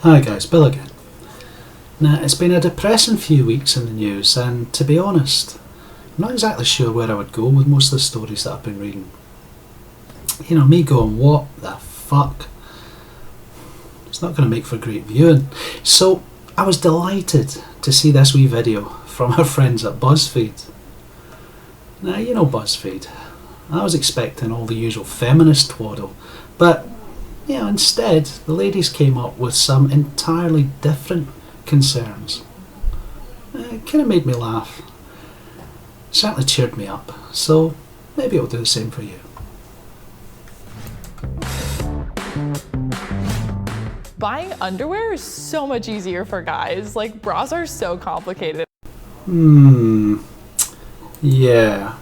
Hi guys, Bill again. Now, it's been a depressing few weeks in the news, and to be honest, I'm not exactly sure where I would go with most of the stories that I've been reading. You know, me going, what the fuck? It's not going to make for great viewing. So, I was delighted to see this wee video from our friends at BuzzFeed. Now, you know BuzzFeed. I was expecting all the usual feminist twaddle, but instead the ladies came up with some entirely different concerns. It kind of made me laugh. Certainly cheered me up, so maybe it'll do the same for you. Buying underwear is so much easier for guys. Like, bras are so complicated. Yeah.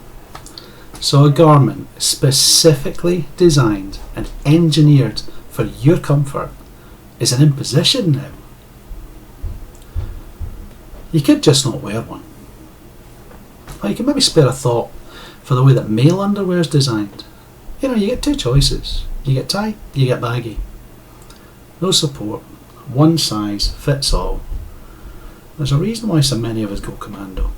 So a garment specifically designed and engineered for your comfort is an imposition now. You could just not wear one. Or you can maybe spare a thought for the way that male underwear is designed. You know, you get two choices. You get tight, you get baggy. No support, one size fits all. There's a reason why so many of us go commando.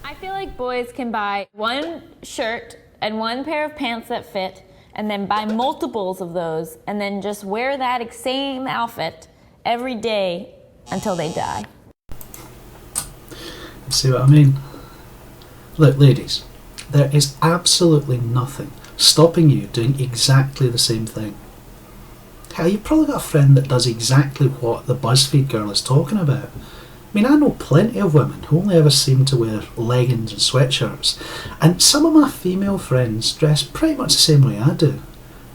I feel like boys can buy one shirt and one pair of pants that fit, and then buy multiples of those, and then just wear that same outfit every day until they die. See what I mean? Look, ladies, there is absolutely nothing stopping you doing exactly the same thing. Hell, you've probably got a friend that does exactly what the BuzzFeed girl is talking about. I mean, I know plenty of women who only ever seem to wear leggings and sweatshirts, and some of my female friends dress pretty much the same way I do.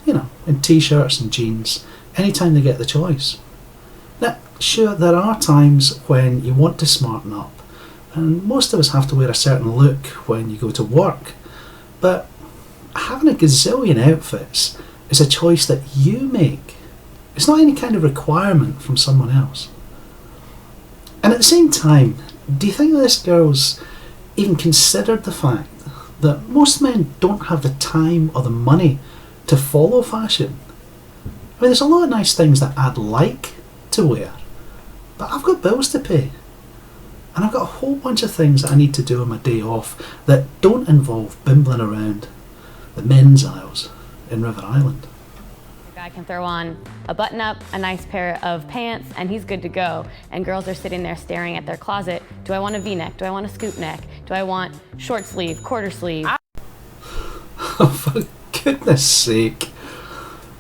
You know, in t-shirts and jeans, anytime they get the choice. Now, sure, there are times when you want to smarten up, and most of us have to wear a certain look when you go to work, but having a gazillion outfits is a choice that you make. It's not any kind of requirement from someone else. And at the same time, do you think this girl's even considered the fact that most men don't have the time or the money to follow fashion? I mean, there's a lot of nice things that I'd like to wear, but I've got bills to pay. And I've got a whole bunch of things that I need to do on my day off that don't involve bimbling around the men's aisles in River Island. I can throw on a button up, a nice pair of pants, and he's good to go. And girls are sitting there staring at their closet. Do I want a V-neck? Do I want a scoop neck? Do I want short sleeve, quarter sleeve? Oh, for goodness sake.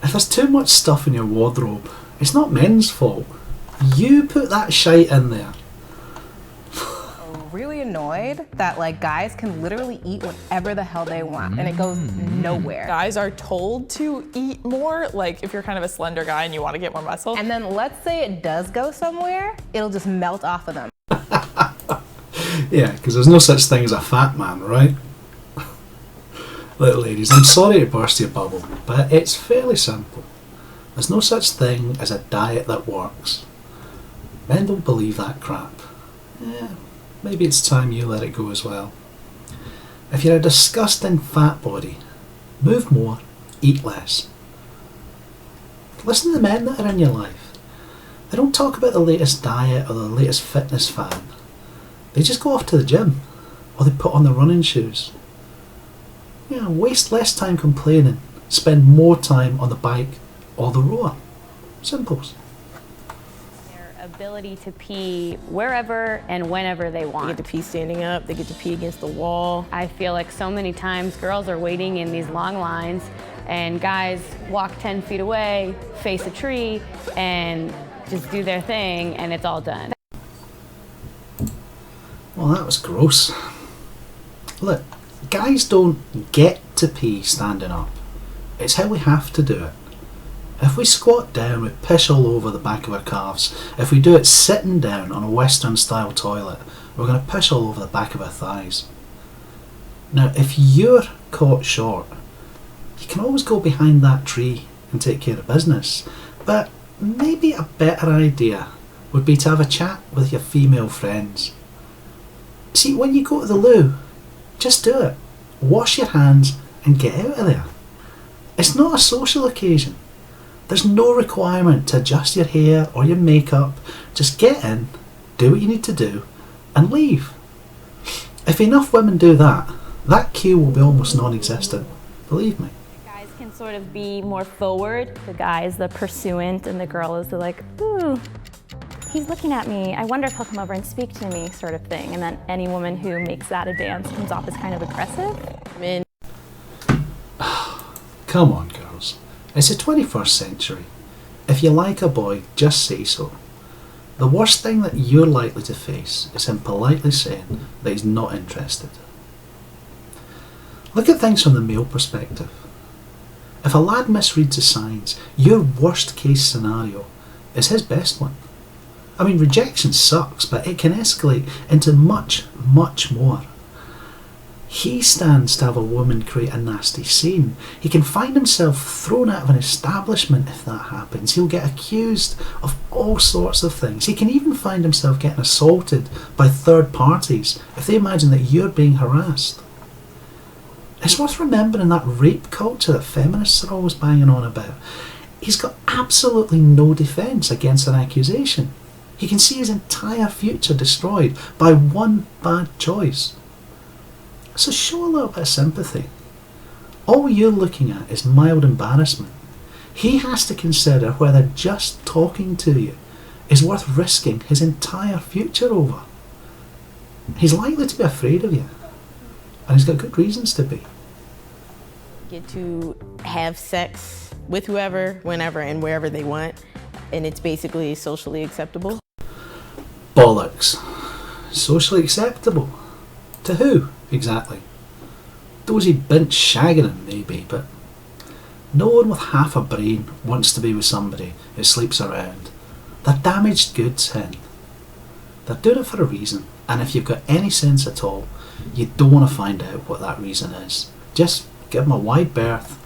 If there's too much stuff in your wardrobe, it's not men's fault. You put that shite in there. Really annoyed that like guys can literally eat whatever the hell they want and it goes nowhere. Guys are told to eat more, like if you're kind of a slender guy and you want to get more muscle. And then let's say it does go somewhere, it'll just melt off of them. Yeah, because there's no such thing as a fat man, right? Look, ladies, I'm sorry to burst your bubble, but it's fairly simple. There's no such thing as a diet that works. Men don't believe that crap. Yeah. Maybe it's time you let it go as well. If you're a disgusting fat body, move more, eat less. Listen to the men that are in your life. They don't talk about the latest diet or the latest fitness fad. They just go off to the gym, or they put on their running shoes. Waste less time complaining, spend more time on the bike or the rower. Simples. Ability to pee wherever and whenever they want. They get to pee standing up, they get to pee against the wall. I feel like so many times girls are waiting in these long lines and guys walk 10 feet away, face a tree, and just do their thing and it's all done. Well, that was gross. Look, guys don't get to pee standing up. It's how we have to do it. If we squat down, we piss all over the back of our calves. If we do it sitting down on a Western style toilet, we're going to piss all over the back of our thighs. Now, if you're caught short, you can always go behind that tree and take care of business. But maybe a better idea would be to have a chat with your female friends. See, when you go to the loo, just do it. Wash your hands and get out of there. It's not a social occasion. There's no requirement to adjust your hair or your makeup. Just get in, do what you need to do, and leave. If enough women do that, that queue will be almost non-existent. Believe me. Guys can sort of be more forward. The guy is the pursuant and the girl is the like, ooh, he's looking at me. I wonder if he'll come over and speak to me sort of thing. And then any woman who makes that advance comes off as kind of aggressive. Men. Come on, girls. It's the 21st century. If you like a boy, just say so. The worst thing that you're likely to face is him politely saying that he's not interested. Look at things from the male perspective. If a lad misreads the signs, your worst case scenario is his best one. I mean, rejection sucks, but it can escalate into much, much more. He stands to have a woman create a nasty scene. He can find himself thrown out of an establishment if that happens. He'll get accused of all sorts of things. He can even find himself getting assaulted by third parties if they imagine that you're being harassed. It's worth remembering that rape culture that feminists are always banging on about. He's got absolutely no defence against an accusation. He can see his entire future destroyed by one bad choice. So show a little bit of sympathy. All you're looking at is mild embarrassment. He has to consider whether just talking to you is worth risking his entire future over. He's likely to be afraid of you, and he's got good reasons to be. Get to have sex with whoever, whenever, and wherever they want, and it's basically socially acceptable. Bollocks. Socially acceptable? To who, exactly? Those he'd been shagging him, maybe, but no one with half a brain wants to be with somebody who sleeps around. They're damaged goods, hen. They're doing it for a reason, and if you've got any sense at all, you don't want to find out what that reason is. Just give him a wide berth.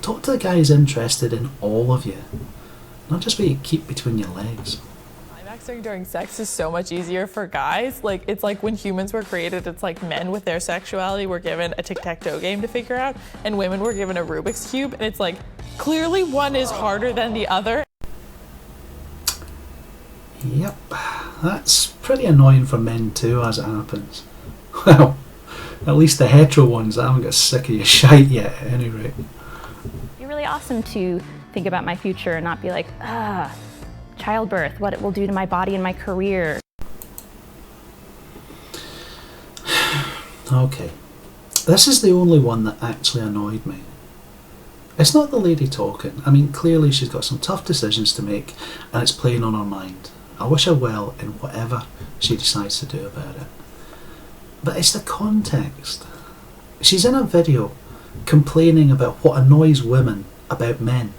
Talk to the guy who's interested in all of you, not just what you keep between your legs. Climaxing during sex is so much easier for guys. Like, it's like when humans were created, it's like men with their sexuality were given a tic-tac-toe game to figure out, and women were given a Rubik's Cube, and it's like, clearly one is harder than the other. Yep, that's pretty annoying for men too, as it happens. Well, at least the hetero ones haven't got sick of your shite yet, at any rate. It'd be really awesome to think about my future and not be like, childbirth, what it will do to my body and my career. Okay, this is the only one that actually annoyed me. It's not the lady talking. I mean, clearly she's got some tough decisions to make and it's playing on her mind. I wish her well in whatever she decides to do about it. But it's the context. She's in a video complaining about what annoys women about men.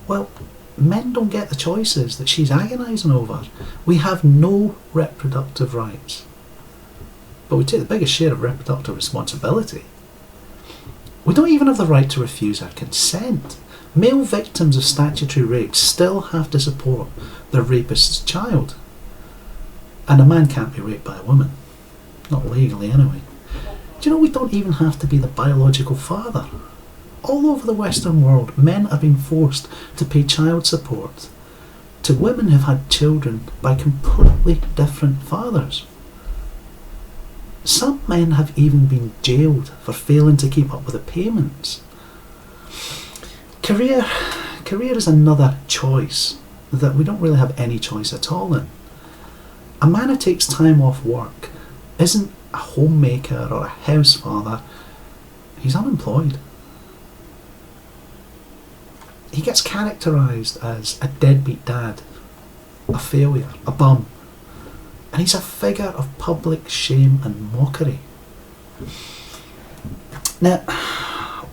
Well, men don't get the choices that she's agonising over. We have no reproductive rights. But we take the biggest share of reproductive responsibility. We don't even have the right to refuse our consent. Male victims of statutory rape still have to support their rapist's child. And a man can't be raped by a woman. Not legally anyway. Do you know we don't even have to be the biological father? All over the Western world, men are being forced to pay child support to women who've had children by completely different fathers. Some men have even been jailed for failing to keep up with the payments. Career is another choice that we don't really have any choice at all in. A man who takes time off work isn't a homemaker or a house father. He's unemployed. He gets characterised as a deadbeat dad, a failure, a bum, and he's a figure of public shame and mockery. Now,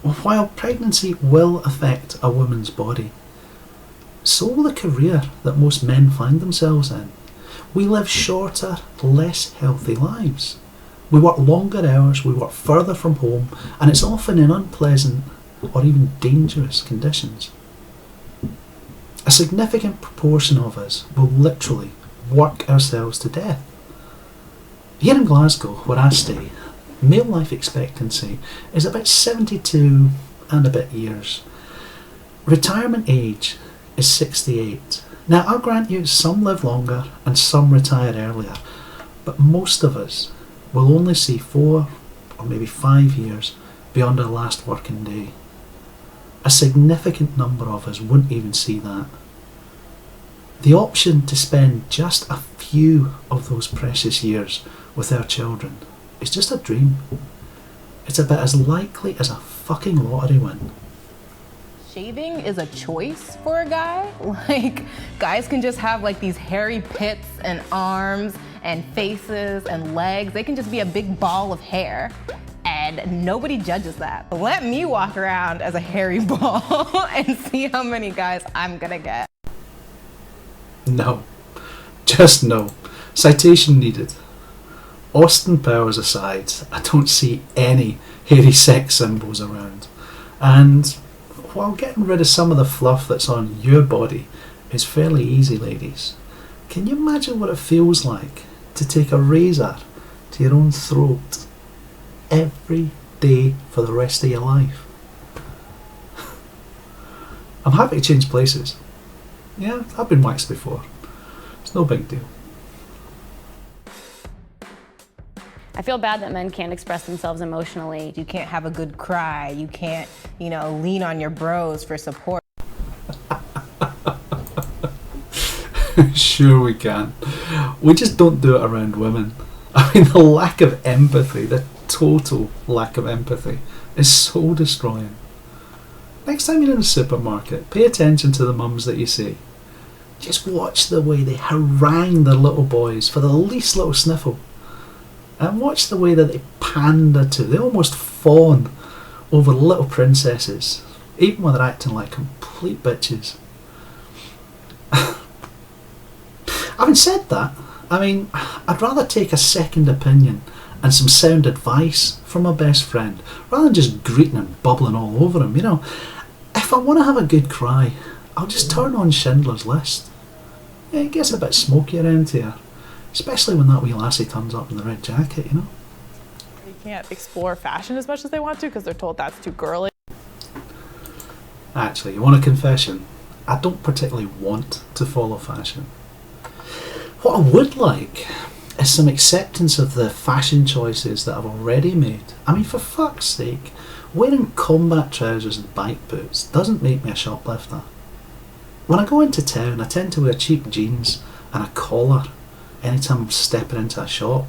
while pregnancy will affect a woman's body, so will the career that most men find themselves in. We live shorter, less healthy lives. We work longer hours, we work further from home, and it's often in unpleasant or even dangerous conditions. A significant proportion of us will literally work ourselves to death. Here in Glasgow, where I stay, male life expectancy is about 72 and a bit years. Retirement age is 68. Now, I'll grant you some live longer and some retire earlier, but most of us will only see 4 or maybe 5 years beyond our last working day. A significant number of us wouldn't even see that. The option to spend just a few of those precious years with our children is just a dream. It's about as likely as a fucking lottery win. Shaving is a choice for a guy. Like, guys can just have like these hairy pits and arms and faces and legs. They can just be a big ball of hair. And nobody judges that. But let me walk around as a hairy ball and see how many guys I'm gonna get. No. Just no. Citation needed. Austin Powers aside, I don't see any hairy sex symbols around. And while getting rid of some of the fluff that's on your body is fairly easy, ladies, can you imagine what it feels like to take a razor to your own throat every day for the rest of your life? I'm happy to change places. Yeah, I've been waxed before. It's no big deal. I feel bad that men can't express themselves emotionally. You can't have a good cry. You can't, lean on your bros for support. Sure we can. We just don't do it around women. I mean, the lack of empathy, the total lack of empathy, is so destroying. Next time you're in a supermarket, pay attention to the mums that you see. Just watch the way they harangue their little boys for the least little sniffle. And watch the way that they pander to, they almost fawn over little princesses, even when they're acting like complete bitches. Having said that, I'd rather take a second opinion and some sound advice from my best friend, rather than just greeting and bubbling all over him, If I want to have a good cry, I'll just turn on Schindler's List. Yeah, it gets a bit smoky around here. Especially when that wee lassie turns up in the red jacket, You can't explore fashion as much as they want to because they're told that's too girly. Actually, you want a confession? I don't particularly want to follow fashion. What I would like is some acceptance of the fashion choices that I've already made. For fuck's sake, wearing combat trousers and bike boots doesn't make me a shoplifter. When I go into town, I tend to wear cheap jeans and a collar anytime I'm stepping into a shop.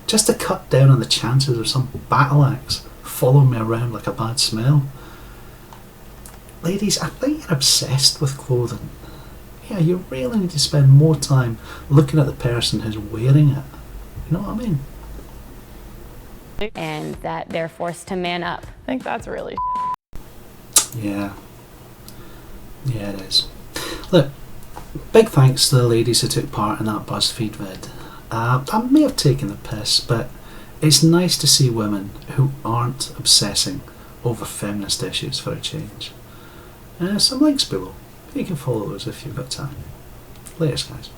Just to cut down on the chances of some battle axe following me around like a bad smell. Ladies, I think you're obsessed with clothing. Yeah, you really need to spend more time looking at the person who's wearing it. You know what I mean? And that they're forced to man up. I think that's really Yeah. Yeah, it is. Look, big thanks to the ladies who took part in that BuzzFeed vid. I may have taken the piss, but it's nice to see women who aren't obsessing over feminist issues for a change. Some links below. You can follow those if you've got time. Laters, guys.